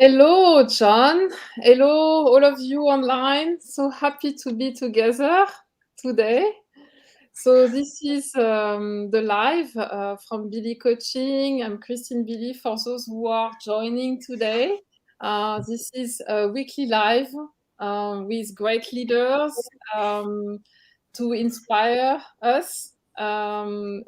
Hello, John. Hello, all of you online. So happy to be together today. So this is the live from Billy Coaching. I'm Christine Billy for those who are joining today. This is a weekly live with great leaders to inspire us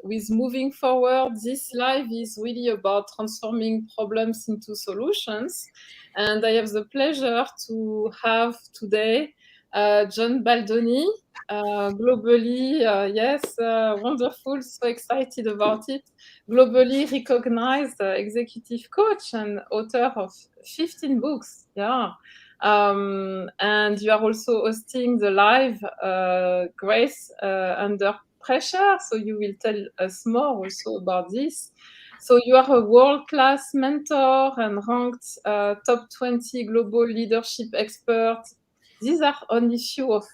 with moving forward. This live is really about transforming problems into solutions. And I have the pleasure to have today John Baldoni, globally, yes, wonderful, so excited about it. Globally recognized executive coach and author of 15 books. Yeah. And you are also hosting the live Grace Under Pressure. So you will tell us more also about this. So you are a world-class mentor and ranked top 20 global leadership expert. These are only few of,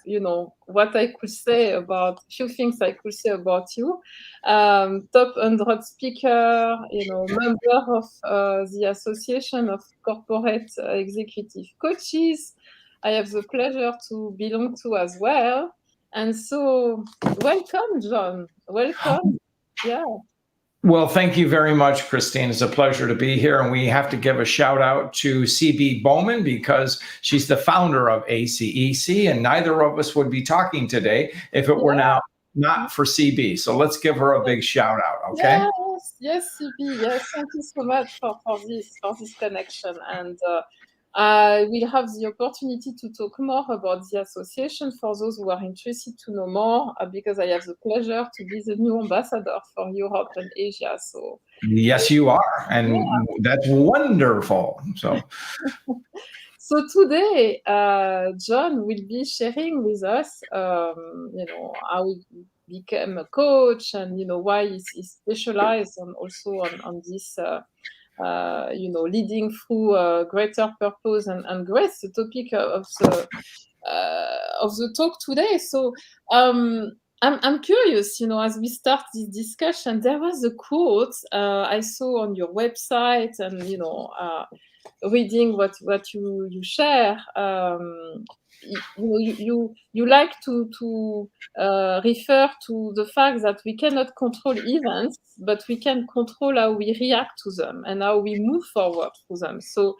what I could say about, few things I could say about you. Top 100 speaker, member of the Association of Corporate Executive Coaches. I have the pleasure to belong to as well. And so, welcome, John. Welcome. Yeah. Well, thank you very much, Christine. It's a pleasure to be here. And we have to give a shout out to CB Bowman because she's the founder of ACEC, and neither of us would be talking today if it were not for CB. So let's give her a big shout out, okay? Yes, CB. Yes, thank you so much for this connection. And we'll have the opportunity to talk more about the association for those who are interested to know more, because I have the pleasure to be the new ambassador for Europe and Asia. So yes, you are, and that's wonderful. So today, John will be sharing with us, how he became a coach and why he specialized also on this. Leading through greater purpose and grace, the topic of the talk today. So I'm curious, as we start this discussion, there was a quote I saw on your website, and reading what you share. You like to refer to the fact that we cannot control events, but we can control how we react to them and how we move forward through them. So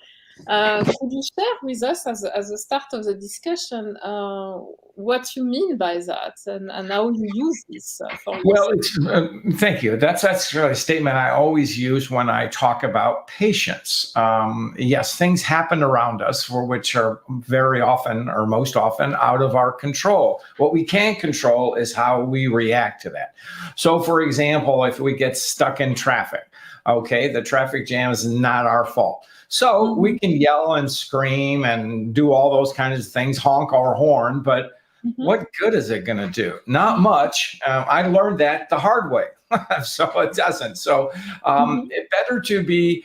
could you share with us as a start of the discussion what you mean by that and how you use this for yourself? Well, thank you. That's a statement I always use when I talk about patience. Yes, things happen around us for which are very often or most often out of our control. What we can control is how we react to that. So, for example, if we get stuck in traffic, okay, the traffic jam is not our fault. So we can yell and scream and do all those kinds of things, honk our horn, but what good is it going to do? Not much. I learned that the hard way, so it doesn't. So it's better to be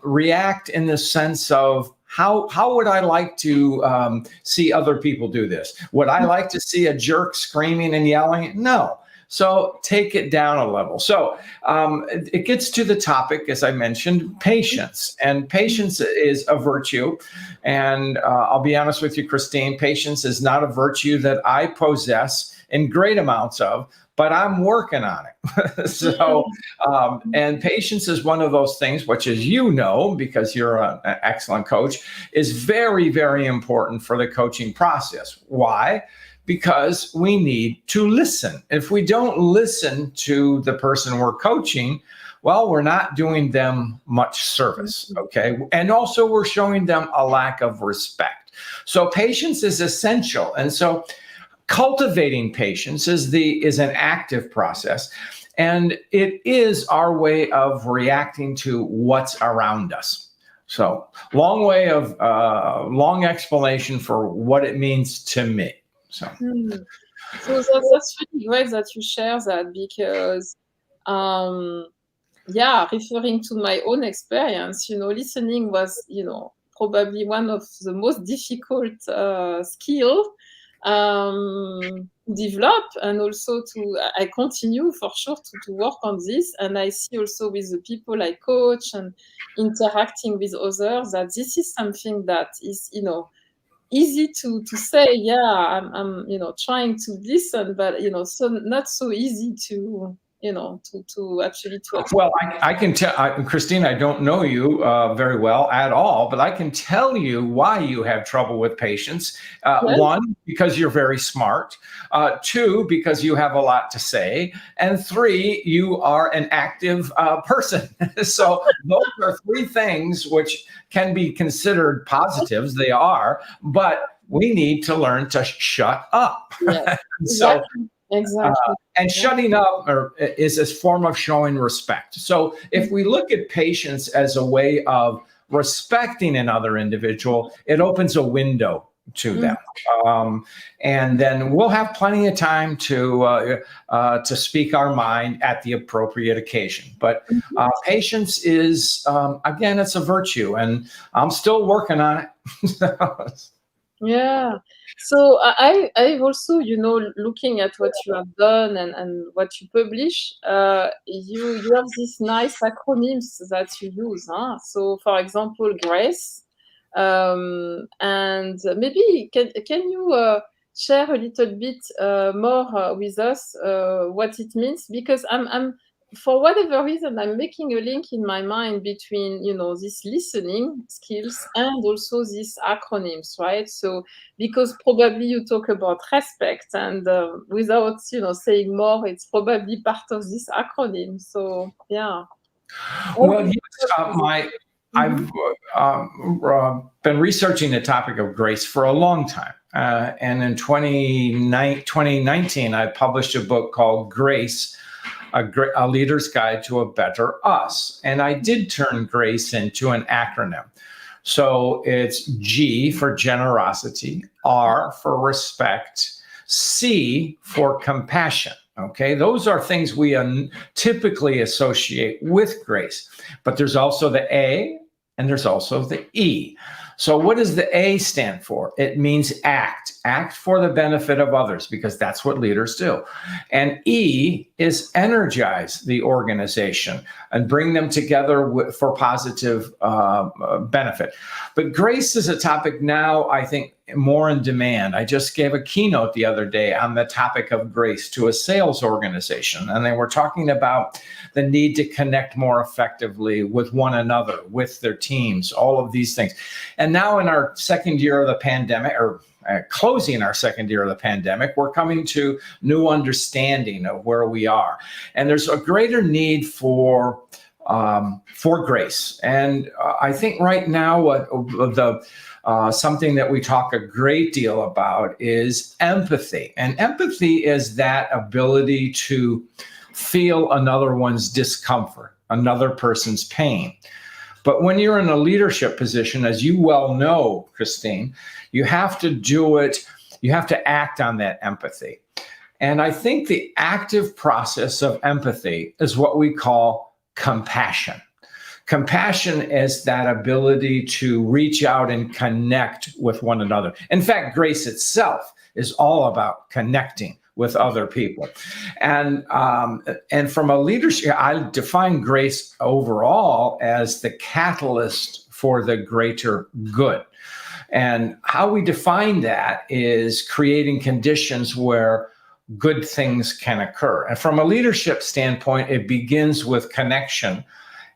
react in the sense of how would I like to see other people do this? Would I like to see a jerk screaming and yelling? No. So take it down a level. So it gets to the topic, as I mentioned, patience. And patience is a virtue. And I'll be honest with you, Christine, patience is not a virtue that I possess in great amounts of, but I'm working on it. So, and patience is one of those things, which, as you know, because you're an excellent coach, is very, very important for the coaching process. Why? Because we need to listen. If we don't listen to the person we're coaching, well, we're not doing them much service, okay? And also we're showing them a lack of respect. So patience is essential. And so cultivating patience is an active process. And it is our way of reacting to what's around us. So long explanation for what it means to me. So that's really great that you share that, because referring to my own experience, listening was, probably one of the most difficult skill develop, and also I continue for sure to work on this. And I see also with the people I coach and interacting with others that this is something that is, easy to say, yeah, I'm trying to listen, but so not so easy to to actually to achieve. Well, I can tell, Christine, I don't know you very well at all, but I can tell you why you have trouble with patience. Yes. One, because you're very smart. Two, because you have a lot to say. And three, you are an active person. So those are three things which can be considered positives. They are, but we need to learn to shut up. Yes, So exactly. and shutting up is a form of showing respect. So if we look at patience as a way of respecting another individual, it opens a window to them. And then we'll have plenty of time to speak our mind at the appropriate occasion. But patience is, again, it's a virtue, and I'm still working on it. Yeah. So I've also, looking at what you have done and what you publish, you have these nice acronyms that you use, huh? So for example, GRACE, and maybe can you share a little bit more with us what it means? Because I'm for whatever reason, I'm making a link in my mind between, this listening skills and also these acronyms, right? So, because probably you talk about respect, and without, saying more, it's probably part of this acronym. So, yeah. Well, yes, Mhm. I've been researching the topic of grace for a long time. And in 2019, I published a book called Grace, a Leader's Guide to a Better Us. And I did turn grace into an acronym. So it's G for generosity, R for respect, C for compassion. Okay, those are things we typically associate with grace, but there's also the A and there's also the E. So, what does the A stand for? It means act for the benefit of others, because that's what leaders do. And E is energize the organization and bring them together for positive benefit. But grace is a topic now, I think, more in demand. I just gave a keynote the other day on the topic of grace to a sales organization, and they were talking about the need to connect more effectively with one another, with their teams, all of these things. And now in our second year of the pandemic, or closing our second year of the pandemic, we're coming to new understanding of where we are. And there's a greater need for grace. And I think right now something that we talk a great deal about is empathy. And empathy is that ability to feel another one's discomfort, another person's pain. But when you're in a leadership position, as you well know, Christine, you have to do it, you have to act on that empathy. And I think the active process of empathy is what we call compassion. Compassion is that ability to reach out and connect with one another. In fact, grace itself is all about connecting with other people. And from a leadership, I define grace overall as the catalyst for the greater good. And how we define that is creating conditions where good things can occur. And from a leadership standpoint, it begins with connection.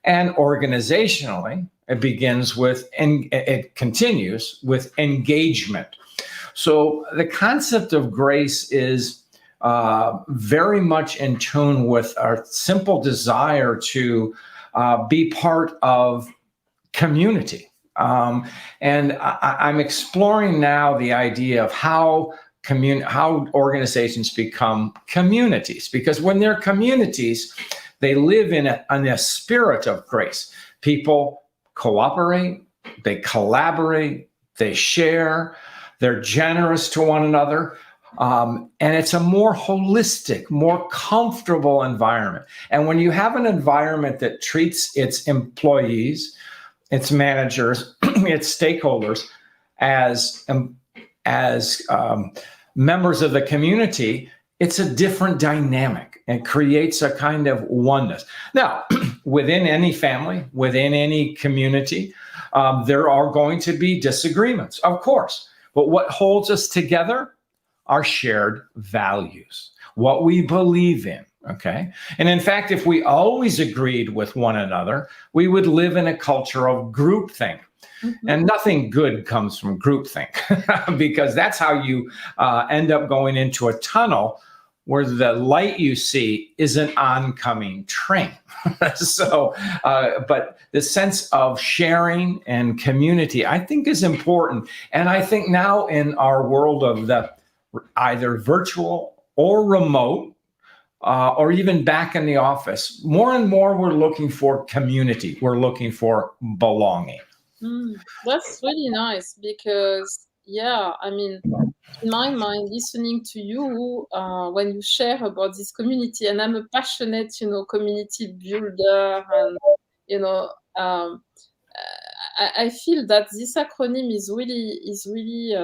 And organizationally, it continues with engagement. So the concept of grace is very much in tune with our simple desire to be part of community. And I'm exploring now the idea of how organizations become communities, because when they're communities, they live in a spirit of grace. People cooperate, they collaborate, they share, they're generous to one another. And it's a more holistic, more comfortable environment. And when you have an environment that treats its employees, its managers, its stakeholders as members of the community, it's a different dynamic and creates a kind of oneness. Now, within any family, within any community, there are going to be disagreements, of course. But what holds us together are shared values, what we believe in. Okay. And in fact, if we always agreed with one another, we would live in a culture of groupthink. Mm-hmm. And nothing good comes from groupthink because that's how you end up going into a tunnel where the light you see is an oncoming train. So, but the sense of sharing and community, I think, is important. And I think now in our world of the either virtual or remote, or even back in the office, more and more we're looking for community. We're looking for belonging. That's really nice because, yeah, I mean, in my mind, listening to you when you share about this community, and I'm a passionate, community builder, and I feel that this acronym is really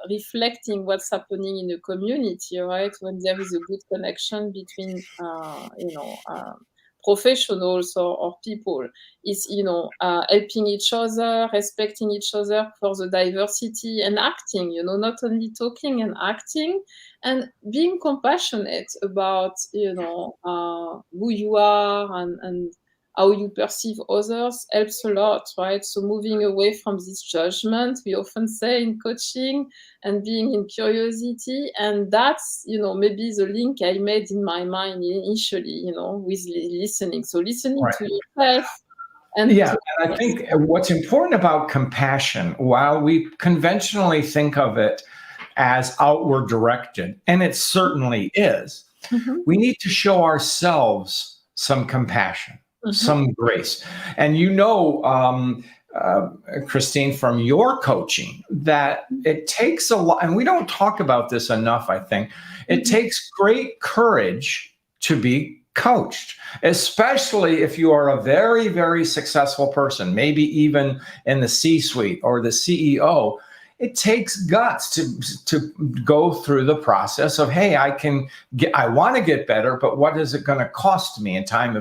reflecting what's happening in the community, right? When there is a good connection between, professionals or people, is helping each other, respecting each other for the diversity, and acting, not only talking and acting, and being compassionate about who you are and how you perceive others helps a lot, right? So moving away from this judgment, we often say in coaching, and being in curiosity. And that's, maybe the link I made in my mind initially, with listening. So listening to yourself. And I think what's important about compassion, while we conventionally think of it as outward directed, and it certainly is, we need to show ourselves some compassion. Some grace. And Christine, from your coaching, that it takes a lot, and we don't talk about this enough, I think. It takes great courage to be coached, especially if you are a very, very successful person, maybe even in the C-suite or the CEO. It takes guts to go through the process of, hey, I want to get better, but what is it going to cost me in time?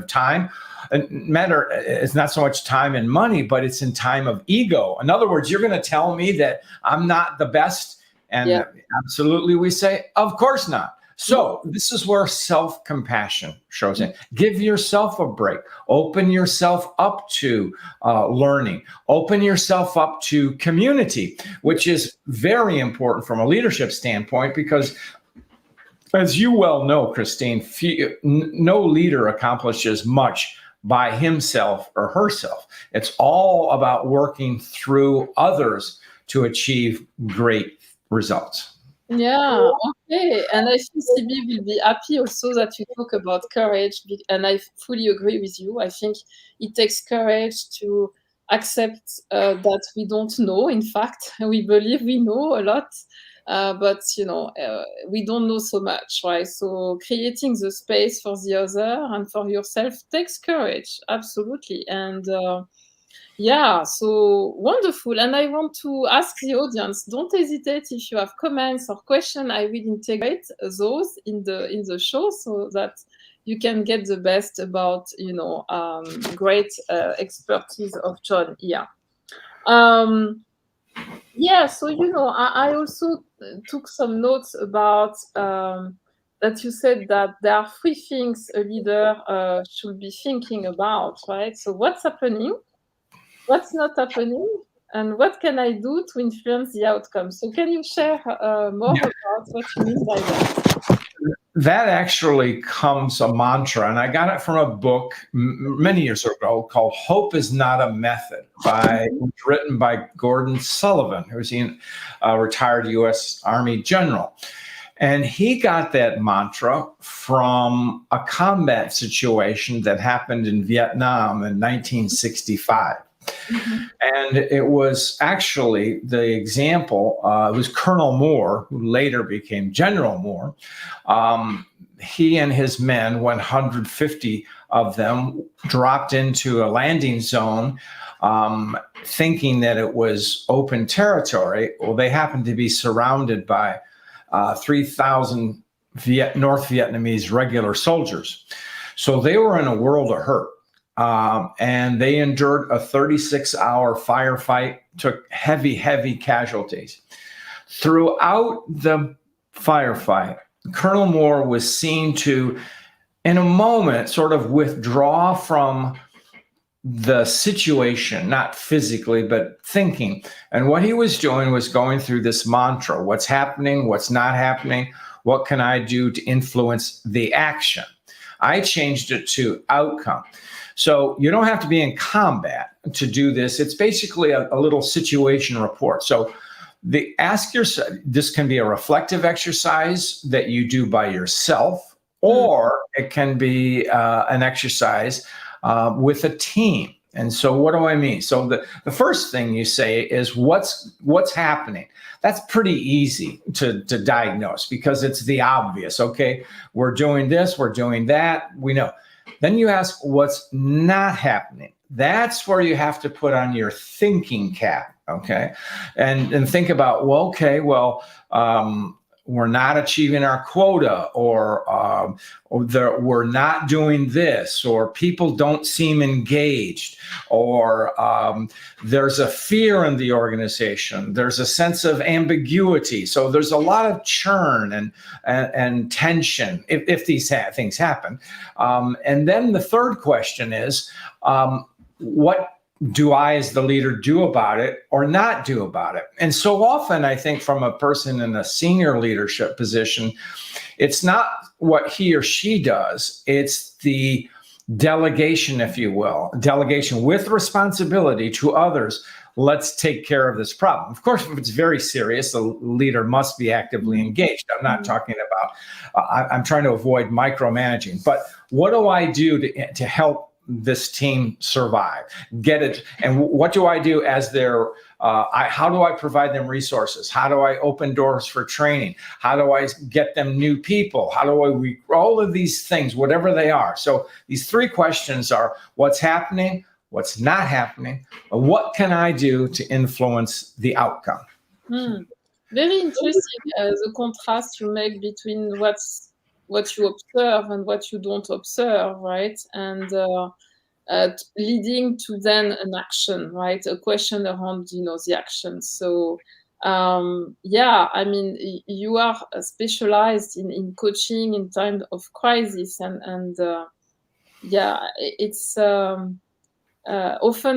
It's not so much time and money, but it's in time of ego. In other words, you're going to tell me that I'm not the best. And absolutely, we say, of course not. So this is where self-compassion shows in. Give yourself a break. Open yourself up to learning. Open yourself up to community, which is very important from a leadership standpoint, because as you well know, Christine, no leader accomplishes much by himself or herself. It's all about working through others to achieve great results. Yeah, okay. And I think CB will be happy also that you talk about courage, and I fully agree with you. I think it takes courage to accept that we don't know. In fact, we believe we know a lot, but we don't know so much, right? So creating the space for the other and for yourself takes courage, absolutely. And so wonderful. And I want to ask the audience, don't hesitate if you have comments or questions. I will integrate those in the show so that you can get the best about great expertise of John here. So I also took some notes about that you said that there are 3 things a leader should be thinking about, right? So what's happening? What's not happening, and what can I do to influence the outcome? So can you share more about what you mean by that? That actually comes a mantra, and I got it from a book many years ago called Hope is Not a Method, written by Gordon Sullivan, who's a retired U.S. Army general. And he got that mantra from a combat situation that happened in Vietnam in 1965. And it was actually the example, it was Colonel Moore, who later became General Moore. He and his men, 150 of them, dropped into a landing zone thinking that it was open territory. Well, they happened to be surrounded by 3,000 North Vietnamese regular soldiers. So they were in a world of hurt. And they endured a 36-hour firefight, took heavy casualties. Throughout the firefight, Colonel Moore was seen to, in a moment, sort of withdraw from the situation, not physically, but thinking. And what he was doing was going through this mantra: what's happening, what's not happening, what can I do to influence the action? I changed it to outcome. So you don't have to be in combat to do this. It's basically a little situation report. So ask yourself, this can be a reflective exercise that you do by yourself, or it can be an exercise with a team. And so what do I mean? So the first thing you say is what's happening. That's pretty easy to diagnose because it's the obvious. Okay, we're doing this, we're doing that, we know. Then you ask what's not happening. That's where you have to put on your thinking cap, okay? And think about, we're not achieving our quota, or we're not doing this, or people don't seem engaged, or there's a fear in the organization. There's a sense of ambiguity. So there's a lot of churn and tension if these things happen. And then the third question is, what do I, as the leader, do about it or not do about it? And so often, I think from a person in a senior leadership position, it's not what he or she does, it's the delegation, if you will, delegation with responsibility to others. Let's take care of this problem. Of course, if it's very serious, the leader must be actively engaged. I'm not talking about, I'm trying to avoid micromanaging, but what do I do to help this team survive, get it? And what do I do as their, how do I provide them resources? How do I open doors for training? How do I get them new people? How do I, all of these things, whatever they are. So these three questions are: what's happening, what's not happening, what can I do to influence the outcome? Very interesting, the contrast you make between what you observe and what you don't observe, right? And leading to then an action, right? A question around, the action. So, I mean, you are specialized in coaching in time of crisis, and it's often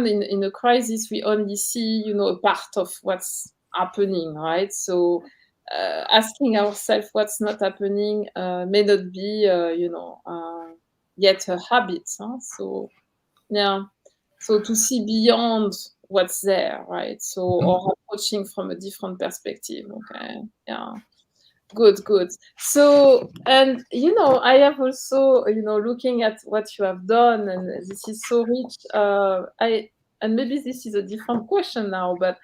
in a crisis we only see, a part of what's happening, right? So asking ourselves what's not happening may not be, yet a habit. Huh? So, so to see beyond what's there, right? So, or approaching from a different perspective. Okay, yeah. Good. So, and I have also, looking at what you have done, and this is so rich. And maybe this is a different question now, but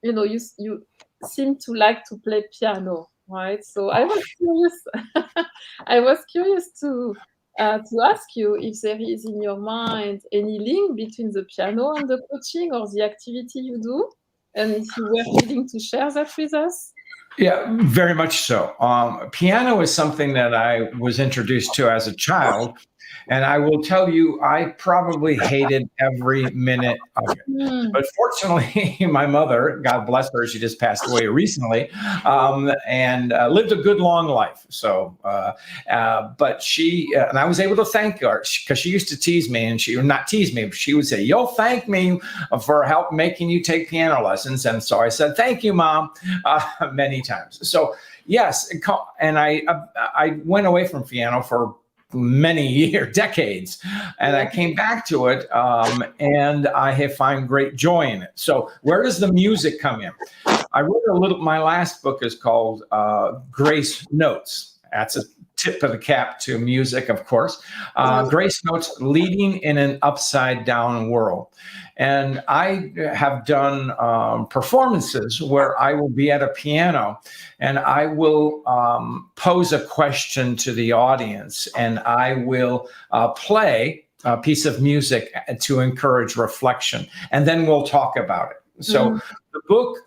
you seem to like to play piano, right? So I was curious. I was curious to ask you if there is in your mind any link between the piano and the coaching or the activity you do, and if you were willing to share that with us. Yeah, very much so. Piano is something that I was introduced to as a child. And I will tell you, I probably hated every minute of it. But fortunately, my mother, God bless her, she just passed away recently, and lived a good, long life. So, but she, and I was able to thank her because she used to tease me, and she would not tease me, but she would say, "You'll thank me for help making you take piano lessons." And so I said, "Thank you, Mom," many times. So yes, and I went away from piano for many years, decades, and I came back to it, and I have found great joy in it. So where does the music come in? I wrote my last book is called Grace Notes. That's a tip of the cap to music, of course. Grace Notes, Leading in an Upside Down World. And I have done performances where I will be at a piano and I will pose a question to the audience, and I will play a piece of music to encourage reflection. And then we'll talk about it. So the book,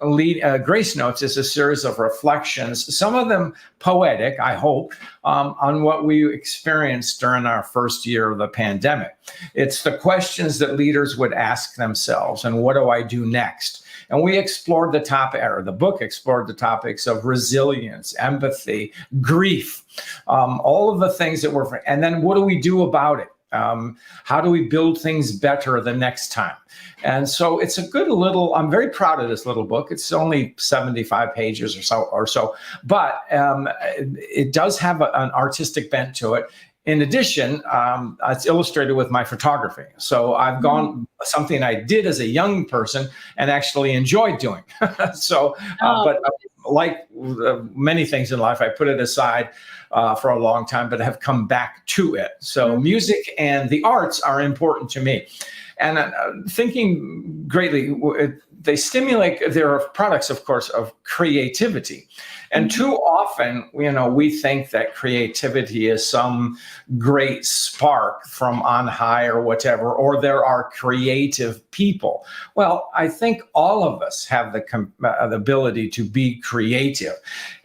Grace Notes, is a series of reflections, some of them poetic, I hope, on what we experienced during our first year of the pandemic. It's the questions that leaders would ask themselves, and what do I do next? And we explored the book explored the topics of resilience, empathy, grief, all of the things that were, and then what do we do about it? How do we build things better the next time? And so it's a good little, I'm very proud of this little book. It's only 75 pages or so, but it does have an artistic bent to it. In addition, it's illustrated with my photography. So I've gone something I did as a young person and actually enjoyed doing. But like many things in life, I put it aside for a long time, but have come back to it. So music and the arts are important to me. And thinking greatly, they stimulate, they're products, of course, of creativity. And too often, we think that creativity is some great spark from on high or whatever, or there are creative people. Well, I think all of us have the ability to be creative.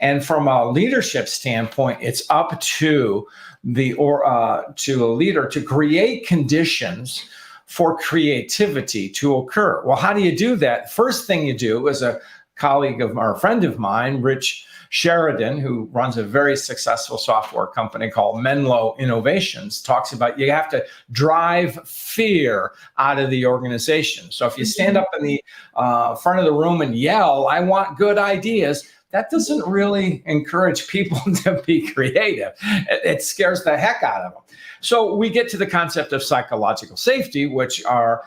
And from a leadership standpoint, it's up to to a leader to create conditions for creativity to occur. Well, how do you do that? First thing you do, as a colleague of or a friend of mine, Rich Sheridan, who runs a very successful software company called Menlo Innovations, talks about you have to drive fear out of the organization. So if you stand up in the front of the room and yell, I want good ideas, that doesn't really encourage people to be creative. It scares the heck out of them. So we get to the concept of psychological safety, which our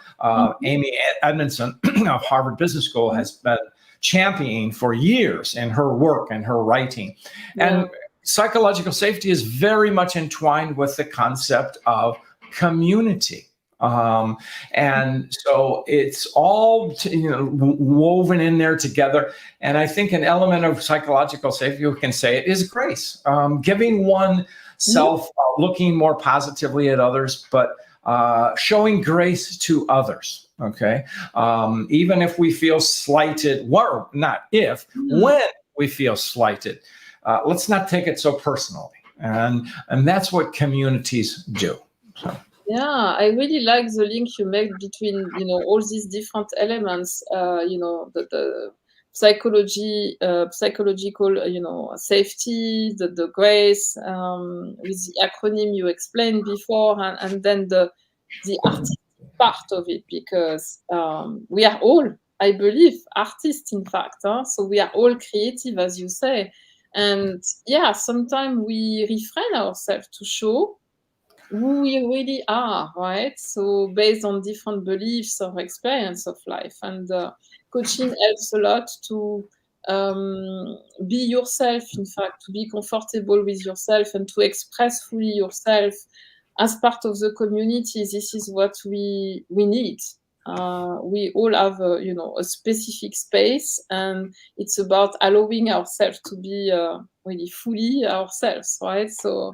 Amy Edmondson of Harvard Business School has been championing for years in her work and her writing. And psychological safety is very much entwined with the concept of community. And so it's all woven in there together. And I think an element of psychological safety, we can say it, is grace, giving oneself, looking more positively at others, but showing grace to others. Okay. Even if we feel slighted, or not if, when we feel slighted, let's not take it so personally. And that's what communities do. So. Yeah, I really like the link you make between, all these different elements, the psychological, safety, the grace, with the acronym you explained before, and then the artistic part of it, because we are all, I believe, artists, in fact. So we are all creative, as you say. And sometimes we refrain ourselves to show who we really are, right? So based on different beliefs or experience of life. And coaching helps a lot to be yourself, in fact, to be comfortable with yourself and to express fully yourself as part of the community. This is what we need. We all have a specific space, and it's about allowing ourselves to be really fully ourselves, right? So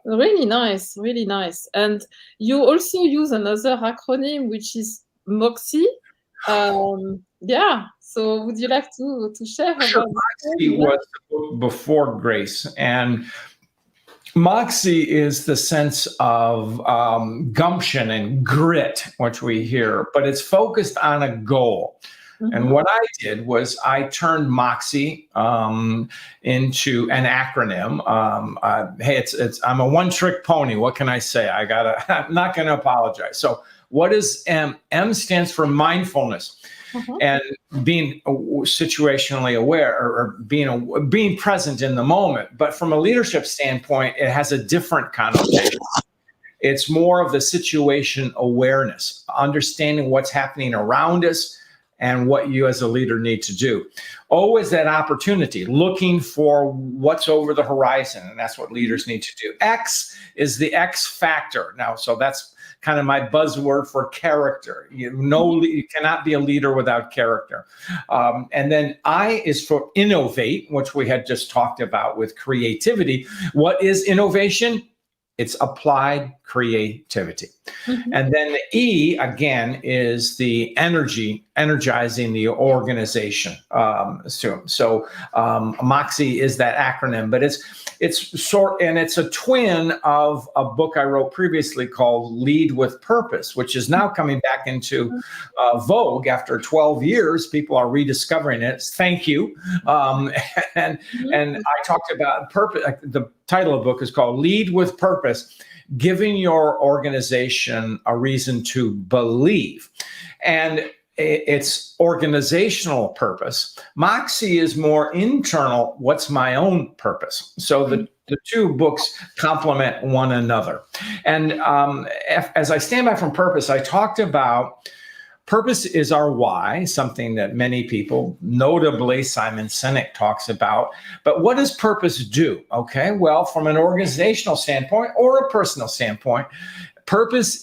really nice, really nice. And you also use another acronym, which is MOXIE. So would you like to share about Sure. MOXIE was the book before Grace, and MOXIE is the sense of gumption and grit, which we hear, but it's focused on a goal. And what I did was I turned MOXIE into an acronym. Hey, I'm a one-trick pony. What can I say? I'm not going to apologize. So what is M? M stands for mindfulness. And being situationally aware, or being present in the moment. But from a leadership standpoint, it has a different connotation. It's more of the situation awareness, understanding what's happening around us and what you as a leader need to do. O is that opportunity, looking for what's over the horizon, and that's what leaders need to do. X is the X factor. Now, so that's kind of my buzzword for character. You cannot be a leader without character. And then I is for innovate, which we had just talked about with creativity. What is innovation? It's applied creativity. And then the E, again, is the energy energizing the organization. So Moxie is that acronym, but it's a twin of a book I wrote previously called Lead with Purpose, which is now coming back into vogue after 12 years. People are rediscovering it. Thank you. And I talked about purpose. The title of the book is called Lead with Purpose, giving your organization a reason to believe. And it's organizational purpose. Moxie is more internal. What's my own purpose? So the two books complement one another. And as I stand back from purpose, I talked about purpose is our why, something that many people, notably Simon Sinek, talks about. But what does purpose do? Okay, well, from an organizational standpoint or a personal standpoint, purpose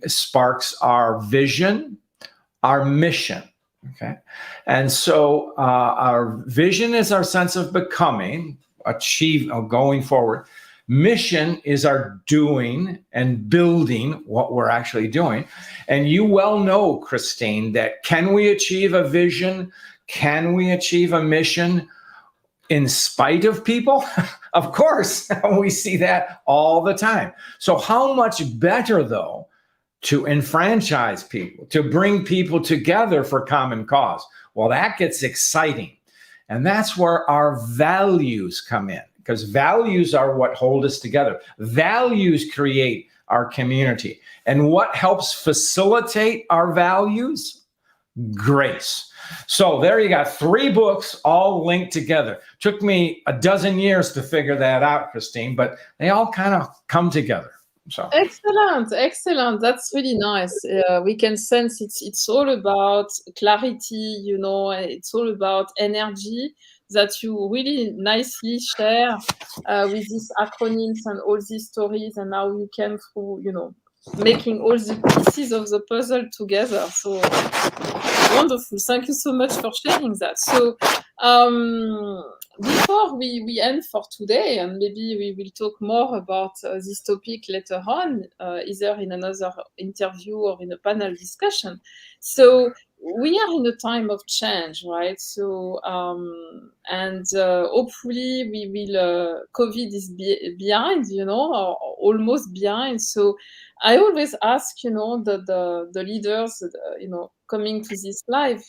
sparks our vision, our mission. Okay, and so our vision is our sense of becoming, going forward. Mission is our doing and building what we're actually doing. And you well know, Christine, that can we achieve a vision? Can we achieve a mission in spite of people? Of course, we see that all the time. So how much better, though, to enfranchise people, to bring people together for common cause? Well, that gets exciting. And that's where our values come in, because values are what hold us together. Values create our community. And what helps facilitate our values? Grace. So there you got 3 books all linked together. Took me a dozen years to figure that out, Christine, but they all kind of come together. So excellent. That's really nice. We can sense it's all about clarity, it's all about energy that you really nicely share with these acronyms and all these stories, and how you came through, making all the pieces of the puzzle together. So wonderful. Thank you so much for sharing that. So before we end for today, and maybe we will talk more about this topic later on, either in another interview or in a panel discussion. So we are in a time of change, right? So and hopefully we will COVID is behind, or almost behind. So I always ask, the leaders, coming to this live,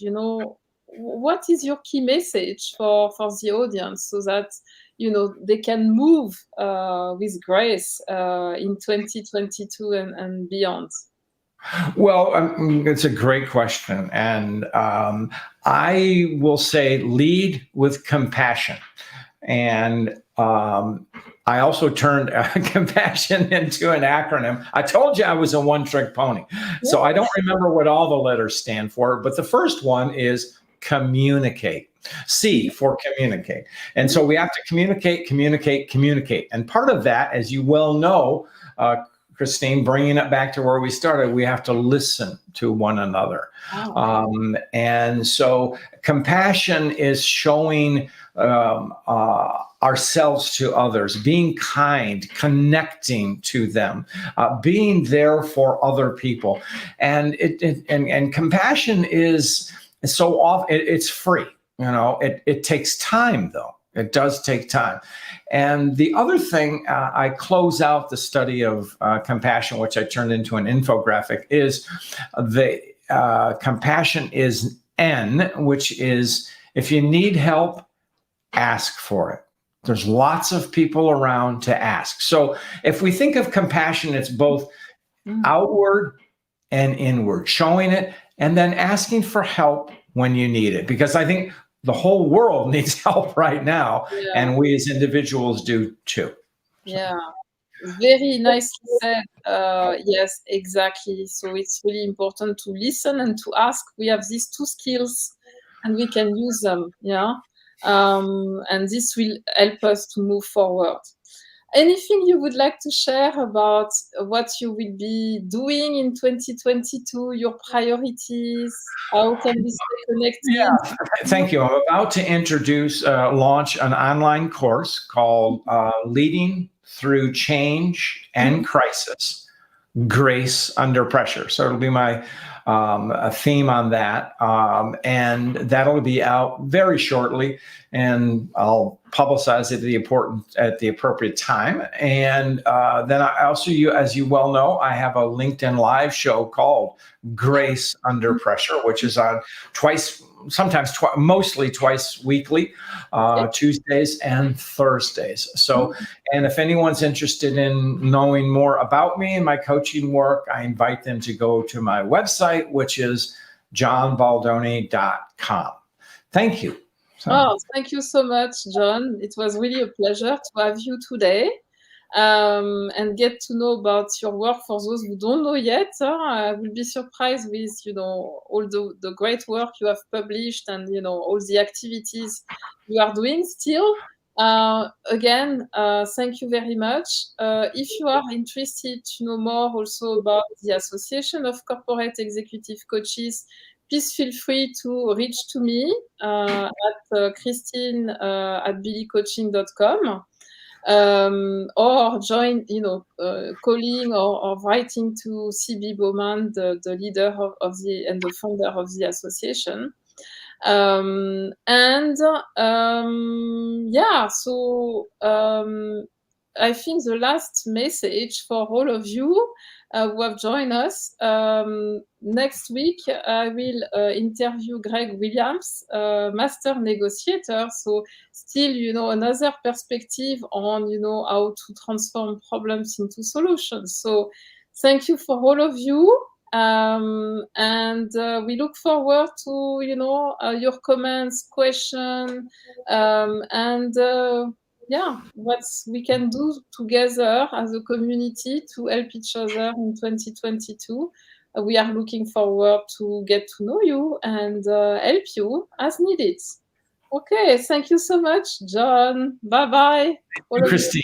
what is your key message for the audience, so that they can move with grace in 2022 and beyond? Well, it's a great question. And I will say lead with compassion. And I also turned compassion into an acronym. I told you I was a one-trick pony. So I don't remember what all the letters stand for, but the first one is communicate. C for communicate. And so we have to communicate. And part of that, as you well know, Christine, bringing it back to where we started, we have to listen to one another. Oh. And so compassion is showing ourselves to others, being kind, connecting to them, being there for other people. And and compassion is so often, it's free. It takes time, though. It does take time. And the other thing, I close out the study of compassion, which I turned into an infographic, is the compassion is N, which is if you need help, ask for it. There's lots of people around to ask. So if we think of compassion, it's both outward and inward, showing it and then asking for help when you need it. Because I think the whole world needs help right now, and we as individuals do too. Yeah, very nicely said. Yes, exactly. So it's really important to listen and to ask. We have these 2 skills, and we can use them. Yeah, and this will help us to move forward. Anything you would like to share about what you will be doing in 2022, your priorities? How can we stay connected? Yeah, thank you. I'm about to launch an online course called Leading Through Change and Crisis, grace under pressure. So it'll be my a theme on that. And that'll be out very shortly. And I'll publicize it at the appropriate time. And then I also, as you well know, I have a LinkedIn live show called Grace Under Pressure, which is on mostly twice weekly, Tuesdays and Thursdays. So, and if anyone's interested in knowing more about me and my coaching work, I invite them to go to my website, which is johnbaldoni.com. Thank you. Oh, thank you so much, John. It was really a pleasure to have you today and get to know about your work. For those who don't know yet, I will be surprised with, all the great work you have published and, all the activities you are doing still. Again, thank you very much. If you are interested to know more also about the Association of Corporate Executive Coaches, please feel free to reach to me at Christine at billycoaching.com or join, calling or writing to CB Bowman, the leader of the and the founder of the association. I think the last message for all of you who have joined us. Next week, I will interview Greg Williams, master negotiator. So still, another perspective on, how to transform problems into solutions. So thank you for all of you. And we look forward to, your comments, questions, what we can do together as a community to help each other in 2022. We are looking forward to get to know you and help you as needed. Okay, thank you so much, John. Bye-bye. Christine.